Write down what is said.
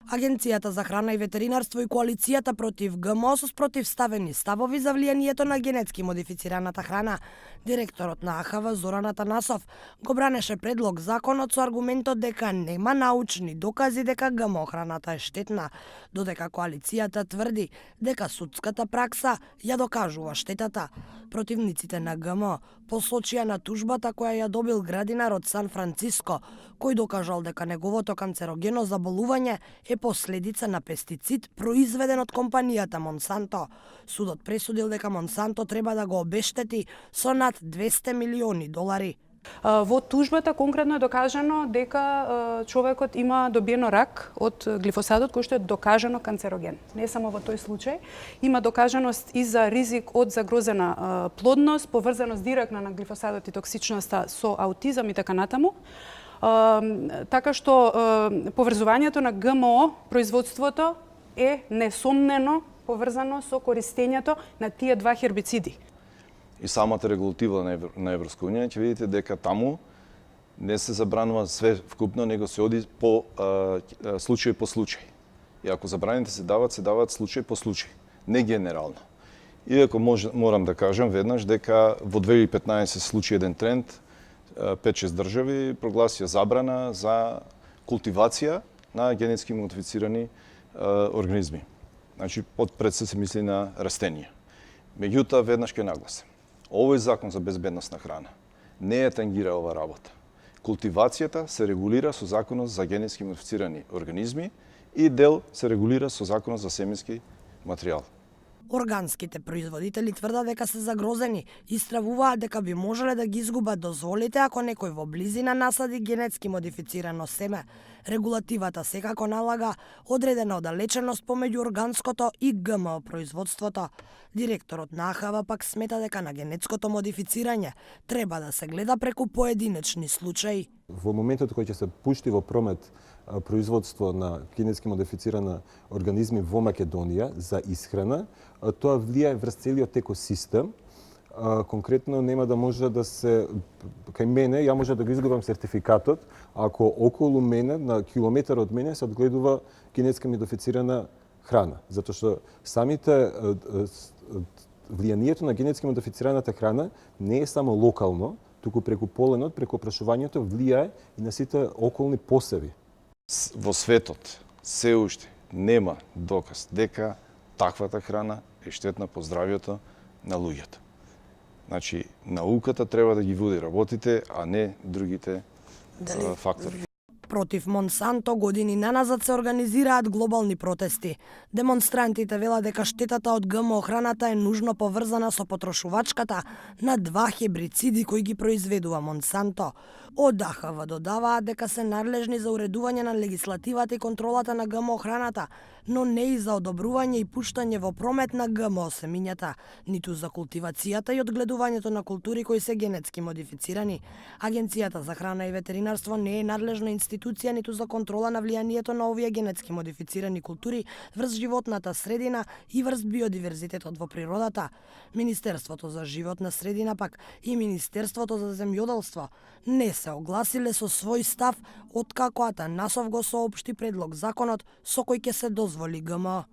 Агенцијата за храна и ветеринарство и коалицијата против ГМО со спротивставени ставови за влијанието на генетски модифицираната храна. Директорот на АХВ Зоран Атанасов го бранеше предлог законот со аргументот дека нема научни докази дека ГМО храната е штетна, додека коалицијата тврди дека судската пракса ја докажува штетата. Противниците на ГМО посочија на тужбата која ја добил градинар од Сан Франциско, кој докажал дека неговото канцерогено заболување е последица на пестицид произведен од компанијата Монсанто. Судот пресудил дека Монсанто треба да го обештети со над 200 милиони долари. Во тужбата конкретно е докажано дека човекот има добиено рак од глифосатот кој што е докажано канцероген. Не само во тој случај, има докажаност и за ризик од загрозена плодност, поврзаност директно на глифосатот и токсичноста со аутизам и така натаму. Така што поврзувањето на ГМО производството е несомнено поврзано со користењето на тие два хербициди. И самата регулатива на Европска унија ќе видите дека таму не се забранува све вкупно, него се оди по случај по случај. И ако забраните се дават случај по случај, не генерално. Иако морам да кажам веднаш дека во 2015 случи еден тренд, 5-6 држави прогласија забрана за култивација на генетски модифицирани организми. Значи, пред се мисли на растенија. Меѓутоа, веднаш ќе нагласам. Овој закон за безбедност на храна не ја тангира ова работа. Култивацијата се регулира со законот за генетски модифицирани организми и дел се регулира со законот за семенски материјал. Органските производители тврдат дека се загрозени и стравуваат дека би можеле да ги изгубат дозволите ако некој во близина насади генетски модифицирано семе. Регулативата секако налага одредена оддалеченост помеѓу органското и ГМО производството. Директорот на АХВ пак смета дека на генетското модифицирање треба да се гледа преку поединечни случаи. Во моментот кој ќе се пушти во промет производство на генетски модифицирани организми во Македонија за исхрана, тоа влијае врз целиот екосистем. Конкретно нема да може да се кај мене, ја може да го изгубам сертификатот ако околу мене на километар од мене се одгледува генетски модифицирана храна, затоа што самите влијанието на генетски модифицираната храна не е само локално, туку преку поленот, преку опрашувањето влијае и на сите околни посеви. Во светот се уште нема доказ дека таквата храна е штетна по здравјето на луѓето. Значи, науката треба да ги води работите, а не другите фактори. Против Монсанто години наназад се организираат глобални протести. Демонстрантите велат дека штетата од ГМО храната е нужно поврзана со потрошувачката на два хебрициди кои ги произведува Монсанто. Од АХВ додаваат дека се надлежни за уредување на легислативата и контролата на ГМО храната, но не и за одобрување и пуштање во промет на ГМО семињата, ниту за култивацијата и одгледувањето на култури кои се генетски модифицирани. Агенцијата за храна и ветеринарство не е надлежна институција ниту за контрола на влијанието на овие генетски модифицирани култури врз животната средина и врз биодиверзитетот во природата. Министерството за животна средина пак и Министерството за земјоделство не се огласиле со свој став откако Атанасов го соопшти предлог законот со кој ќе се дозволи ГМО.